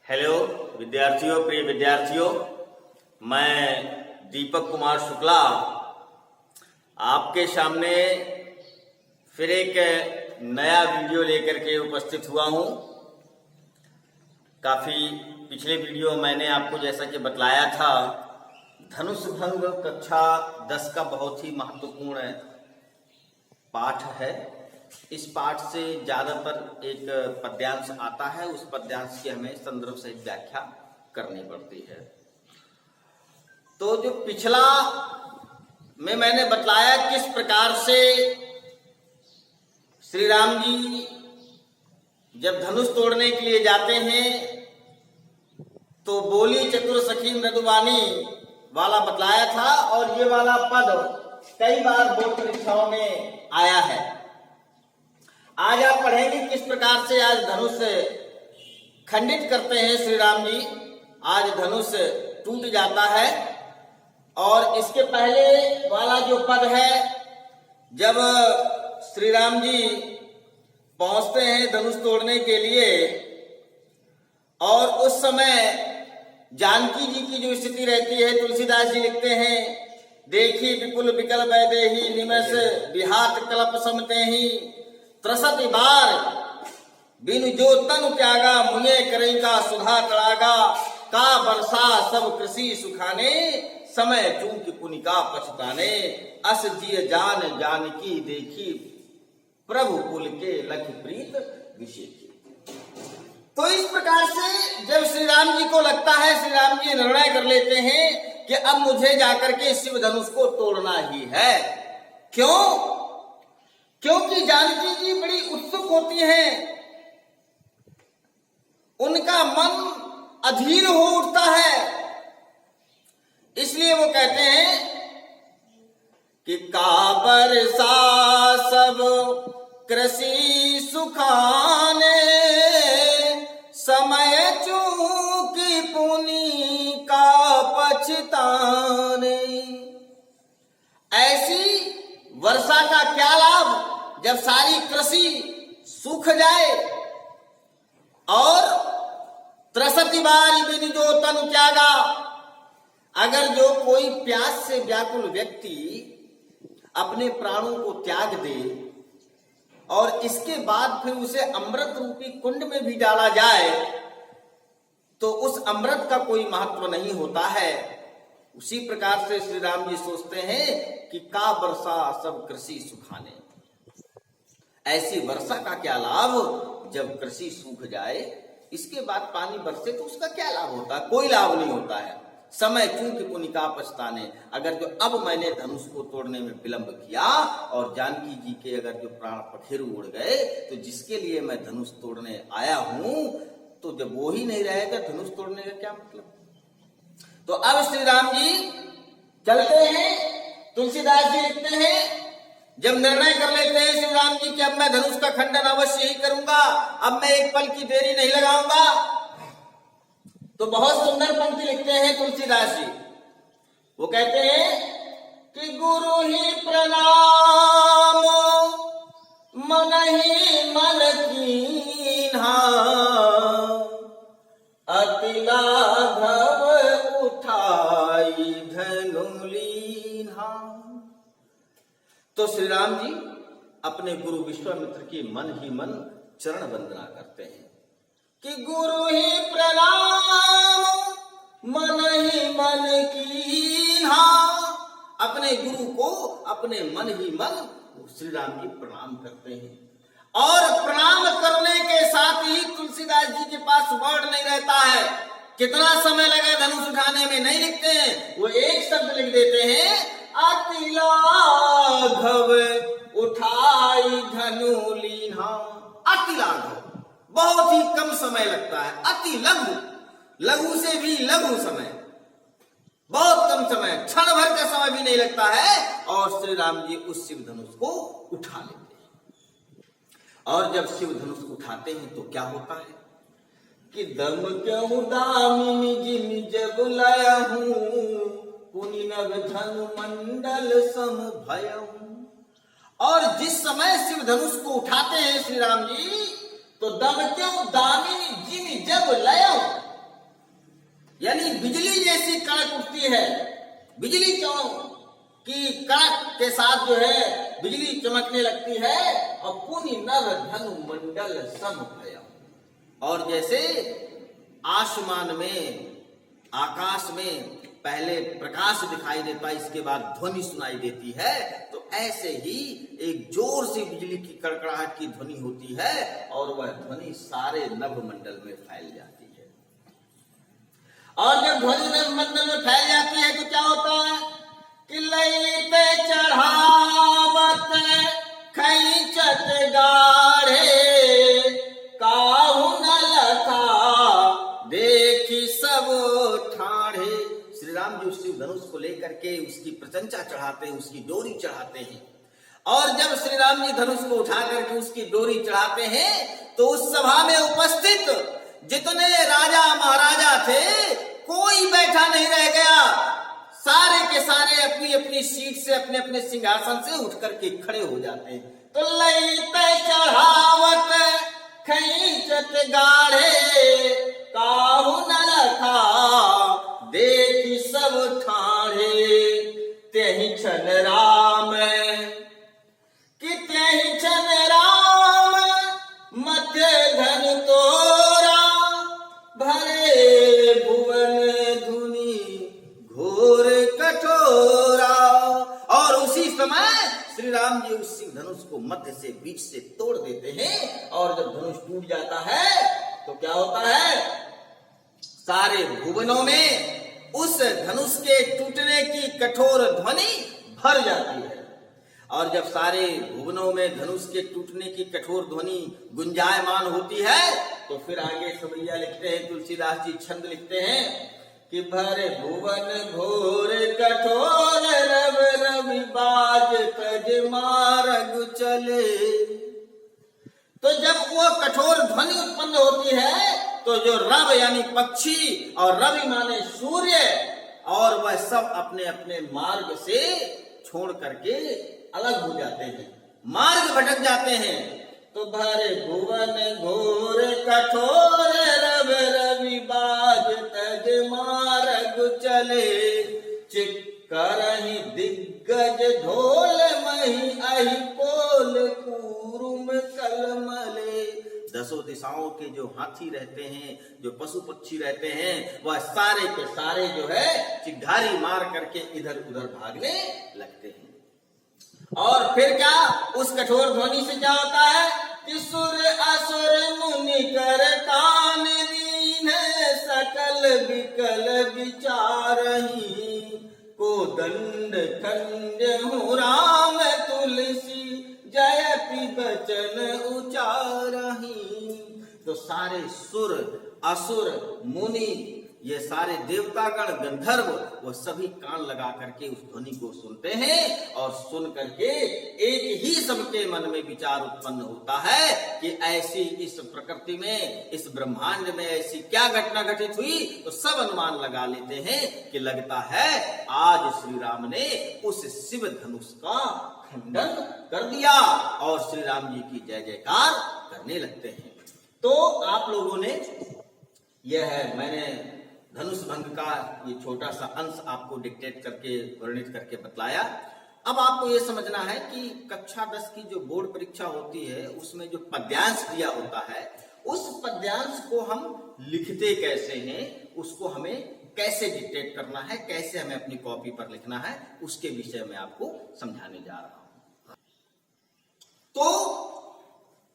Hello विद्यार्थियों, प्रिय विद्यार्थियों, मैं दीपक कुमार शुक्ला आपके सामने फिर एक नया वीडियो लेकर के उपस्थित हुआ हूं। काफी पिछले वीडियो मैंने आपको जैसा कि बतलाया था, धनुष भंग कक्षा 10 का बहुत ही महत्वपूर्ण पाठ है। इस पाठ से ज्यादातर एक पद्यांश आता है, उस पद्यांश की हमें संदर्भ सहित व्याख्या करनी पड़ती है। तो जो पिछला में मैंने बतलाया किस प्रकार से श्री राम जी जब धनुष तोड़ने के लिए जाते हैं तो बोली चतुर सखी मृदुवानी वाला बतलाया था, और ये वाला पद कई बार बोर्ड परीक्षाओं में आया है। आज आप पढ़ेंगे किस प्रकार से आज धनुष खंडित करते हैं श्री राम जी। आज धनुष टूट जाता है, और इसके पहले वाला जो पद है, जब श्री राम जी पहुंचते हैं धनुष तोड़ने के लिए, और उस समय जानकी जी की जो स्थिति रहती है, तुलसीदास जी लिखते हैं, देखी विपुल विकल वैदेही निमेष विहात कल्प समते ही त्रसत बार बिनु जो तनु त्यागा मुझे करें का सुधा तड़ागा का बरसा सब कृषि सुखाने समय चूक पुनिका पछताने अस जिय जान जानकी देखी प्रभु कुल के लख प्रीत विशेषी। तो इस प्रकार से जब श्री राम जी को लगता है, श्री राम जी निर्णय कर लेते हैं कि अब मुझे जाकर के शिव धनुष को तोड़ना ही है। क्यों? क्योंकि जानकी जी बड़ी उत्सुक होती हैं, उनका मन अधीर हो उठता है। इसलिए वो कहते हैं कि काबर सा सब कृषि सुखाने समय चूकी पुनि का पछताने। ऐसी वर्षा का क्या लाभ जब सारी कृषि सूख जाए, और त्रसति बारी बिनु जो तनु त्यागा। अगर जो कोई प्यास से व्याकुल व्यक्ति अपने प्राणों को त्याग दे और इसके बाद फिर उसे अमृत रूपी कुंड में भी डाला जाए, तो उस अमृत का कोई महत्व नहीं होता है। उसी प्रकार से श्री राम जी सोचते हैं कि का वर्षा सब कृषि सुखाने। ऐसी वर्षा का क्या लाभ जब कृषि सूख जाए, इसके बाद पानी बरसे तो उसका क्या लाभ होता है? कोई लाभ नहीं होता है। समय चूक पुनिका पछताने। अगर जो अब मैंने धनुष को तोड़ने में विलंब किया और जानकी जी के अगर जो प्राण पखेरु उड़ गए, तो जिसके लिए मैं धनुष तोड़ने आया हूं, तो जब वो ही नहीं रहेगा धनुष तोड़ने का क्या मतलब? तो अब श्री राम जी चलते हैं। तुलसीदास जी लिखते हैं, जब निर्णय कर लेते हैं श्री राम जी कि अब मैं धनुष का खंडन अवश्य ही करूंगा, अब मैं एक पल की देरी नहीं लगाऊंगा, तो बहुत सुंदर पंक्ति लिखते हैं तुलसीदास जी। वो कहते हैं कि गुरु ही प्रणाम मन ही मन कीन्हा अति लाघव उठाई धनु लीन्हा। तो श्री राम जी अपने गुरु विश्वामित्र की मन ही मन चरण वंदना करते हैं कि गुरु ही प्रणाम मन ही मन कीन्हा। अपने गुरु को अपने मन ही मन श्री राम जी प्रणाम करते हैं, और प्रणाम करने के साथ ही तुलसीदास जी के पास वर्ड नहीं रहता है। कितना समय लगा धनुष उठाने में नहीं लिखते हैं, वो एक शब्द लिख देते हैं, अति लाघव उठाई धनु लीन्हा। अति लाघव, बहुत ही कम समय लगता है। अति लघु, लघु से भी लघु समय, बहुत कम समय, क्षण भर का समय भी नहीं लगता है, और श्री राम जी उस शिव धनुष को उठा लेते हैं। और जब शिव धनुष उठाते हैं तो क्या होता है कि दम क्यों दामिनी जिन जब लाया हूं पुनि नभ धनु मंडल सम भयहूं। और जिस समय शिव धनुष को उठाते हैं श्री राम जी, तो दम क्यों दामिनी जिन जब लय यानी बिजली जैसी कड़क उठती है, बिजली की कड़क के साथ जो है बिजली चमकने लगती है, और पुनि नर धनु मंडल सब भया। और जैसे आसमान में, आकाश में पहले प्रकाश दिखाई देता है, इसके बाद ध्वनि सुनाई देती है, तो ऐसे ही एक जोर से बिजली की कड़कड़ाहट की ध्वनि होती है, और वह ध्वनि सारे नभमंडल में फैल जाती है। और जब ध्वनि नभमंडल में फैल जाती है तो क्या होता है कि लैते चढ़ावत खैचत गाढ़े, काहू न लखा देखी सब ठाढ़े। श्री राम जी उस शिव धनुष को लेकर के उसकी प्रशंसा चढ़ाते हैं, उसकी डोरी चढ़ाते हैं। और जब श्री राम जी धनुष को उठा करके उसकी डोरी चढ़ाते हैं तो उस सभा में उपस्थित जितने राजा महाराजा थे कोई बैठा नहीं रह गया, सारे के सारे अपनी अपनी सीट से, अपने अपने सिंहासन से उठ करके खड़े हो जाते हैं। तो लैते चढ़ावत खैचत गाढ़े, काहू न लखा देखी सब ठाढ़े, तेहि छन राम कि तेहि छन राम मध्य धन तोरा, भरे भुवन धुनि घोर कठोरा। और उसी समय श्री राम जी उस सिंह धनुष को मध्य से, बीच से तोड़ देते हैं, और जब धनुष टूट जाता है तो क्या होता है, सारे भुवनों में उस धनुष के टूटने की कठोर ध्वनि भर जाती है। और जब सारे भुवनों में धनुष के टूटने की कठोर ध्वनि गुंजायमान होती है तो फिर आगे सवैया लिखते हैं, तुलसीदास जी छंद लिखते हैं कि भरे भुवन घोर कठोर, रव रवि बाज तज मार्ग चले। तो जब वो कठोर ध्वनि उत्पन्न होती है तो जो रव यानी पक्षी और रवि माने सूर्य, और वह सब अपने अपने मार्ग से छोड़ करके अलग हो जाते हैं, मार्ग भटक जाते हैं। तो भरे भुवन घोर कठोर, रव रवि बाज तज मार्ग चले, चिक्करहि दिग्गज ढोल मही अहि कोल कूरुम कलमले। दसों दिशाओं के जो हाथी रहते हैं, जो पशु पक्षी रहते हैं, वह सारे के सारे जो है चिघारी मार करके इधर उधर भागने लगते हैं। और फिर क्या, उस कठोर ध्वनि से क्या होता है कि सुर असुर मुनि कर कान दीन, सकल विकल विचारहि, को दंड खंड हूँ राम तुलसी, जयति बचन उचारहि। तो सारे सुर असुर मुनि, ये सारे देवतागण गंधर्व, वो सभी कान लगा करके उस ध्वनि को सुनते हैं, और सुन करके एक ही सबके मन में विचार उत्पन्न होता है कि ऐसी इस प्रकृति में, इस ब्रह्मांड में ऐसी क्या घटना घटित हुई। तो सब अनुमान लगा लेते हैं कि लगता है आज श्री राम ने उस शिव धनुष का खंडन कर दिया, और श्री राम जी की जय जयकार करने लगते हैं। तो आप लोगों ने, यह है मैंने धनुष भंग का ये छोटा सा अंश आपको डिक्टेट करके, वर्णित करके बतलाया। अब आपको ये समझना है कि कक्षा 10 की जो बोर्ड परीक्षा होती है उसमें जो पद्यांश दिया होता है, उस पद्यांश को हम लिखते कैसे हैं, उसको हमें कैसे डिक्टेट करना है, कैसे हमें अपनी कॉपी पर लिखना है, उसके विषय में आपको समझाने जा रहा हूं। तो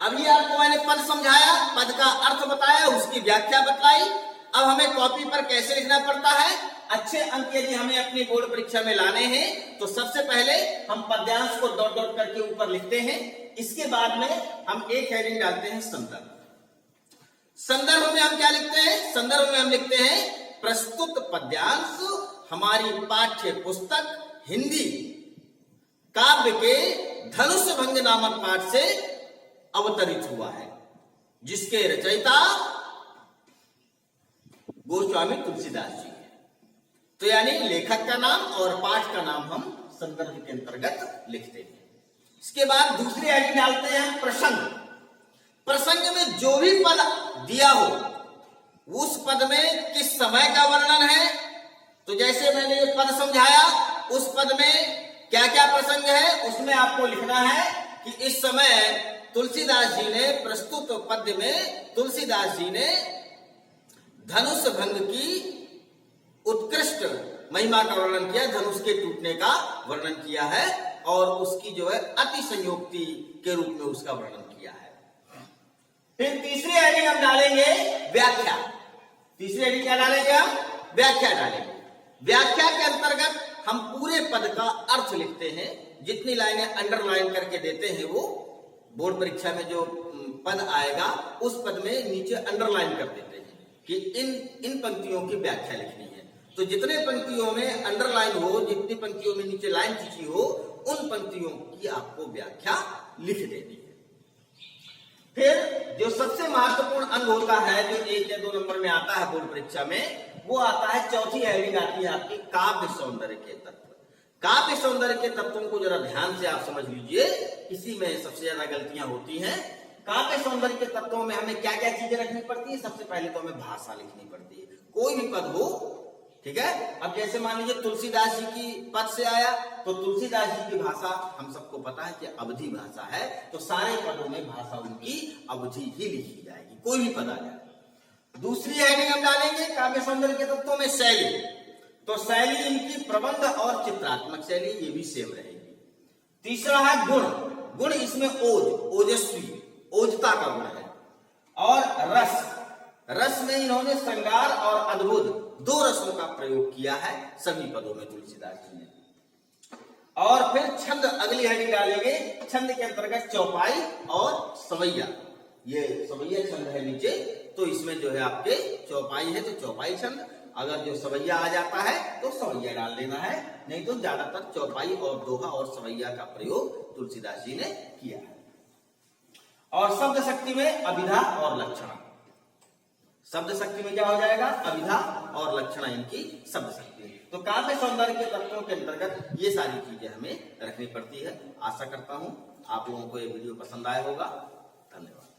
अभी आपको मैंने पद समझाया, पद का अर्थ बताया, उसकी व्याख्या बताई। अब हमें कॉपी पर कैसे लिखना पड़ता है, अच्छे अंक यदि हमें अपनी बोर्ड परीक्षा में लाने हैं तो सबसे पहले हम पद्यांश को डॉट डॉट करके ऊपर लिखते हैं। इसके बाद में हम एक हेडिंग डालते हैं संदर्भ। संदर्भ में हम क्या लिखते हैं, संदर्भ में हम लिखते हैं प्रस्तुत पद्यांश हमारी पाठ्य पुस्तक हिंदी काव्य के धनुष भंग नामक पाठ से अवतरित हुआ है, जिसके रचयिता गोस्वामी तुलसीदास जी है। तो यानी लेखक का नाम और पाठ का नाम हम संदर्भ के अंतर्गत लिखते हैं। इसके बाद दूसरी हेडिंग डालते हैं हम प्रसंग। प्रसंग में जो भी पद दिया हो उस पद में किस समय का वर्णन है। तो जैसे मैंने ये पद समझाया, उस पद में क्या क्या प्रसंग है उसमें आपको लिखना है कि इस समय तुलसीदास जी ने प्रस्तुत पद्य में तुलसीदास जी ने धनुष भंग की उत्कृष्ट महिमा का वर्णन किया, धनुष के टूटने का वर्णन किया है और उसकी जो है अति संयोक्ति के रूप में उसका वर्णन किया है। फिर तीसरी हेडिंग हम डालेंगे व्याख्या। तीसरी हेडिंग क्या डालेंगे हम? व्याख्या डालेंगे। व्याख्या के अंतर्गत हम पूरे पद का अर्थ लिखते हैं। जितनी लाइनें अंडरलाइन करके देते हैं वो बोर्ड परीक्षा में जो पद आएगा उस पद में नीचे अंडरलाइन कर देते हैं कि इन पंक्तियों की व्याख्या लिखनी है। तो जितने पंक्तियों में अंडरलाइन हो, जितनी पंक्तियों में नीचे लाइन खींची हो, उन पंक्तियों की आपको व्याख्या लिख देनी है। फिर जो सबसे महत्वपूर्ण अंग होता है जो 1 या 2 नंबर में आता है बोर्ड परीक्षा में, वो आता है, चौथी हेडिंग आती है आपकी काव्य सौंदर्य के तत्व। काव्य सौंदर्य के तत्वों को जरा ध्यान से आप समझ लीजिए, इसी में सबसे ज्यादा गलतियां होती हैं। काव्य सौंदर्य के तत्वों में हमें क्या क्या चीजें रखनी पड़ती है? सबसे पहले तो हमें भाषा लिखनी पड़ती है, कोई भी पद हो, ठीक है। अब जैसे मान लीजिए तुलसीदास जी की पद से आया, तो तुलसीदास जी की भाषा हम सबको पता है कि अवधी भाषा है, तो सारे पदों में भाषा उनकी अवधी ही लिखी जाएगी, कोई भी पद आ जाए। दूसरी हेडिंग हम डालेंगे काव्य सौंदर्य के तत्वों में शैली। तो शैली इनकी प्रबंध और चित्रात्मक शैली, ये भी सेम रहेगी। तीसरा है गुण। गुण इसमें ओजस्वी, ओजता का गुण है। और रस, रस में इन्होंने श्रृंगार और अद्भुत 2 रसों का प्रयोग किया है सभी पदों में तुलसीदास जी ने। और फिर छंद, अगली हेडिंग डालेंगे। छंद के अंतर्गत चौपाई और सवैया, ये सवैया छंद है नीचे, तो इसमें जो है आपके चौपाई है तो चौपाई छंद, अगर जो सवैया आ जाता है तो सवैया डाल देना है, नहीं तो ज्यादातर चौपाई और दोहा और सवैया का प्रयोग तुलसीदास जी ने किया है। और शब्द शक्ति में अभिधा और लक्षणा। शब्द शक्ति में क्या हो जाएगा? अभिधा और लक्षणा इनकी शब्द शक्ति। तो काव्य सौंदर्य के तत्वों के अंतर्गत ये सारी चीजें हमें रखनी पड़ती है। आशा करता हूं आप लोगों को ये वीडियो पसंद आया होगा। धन्यवाद।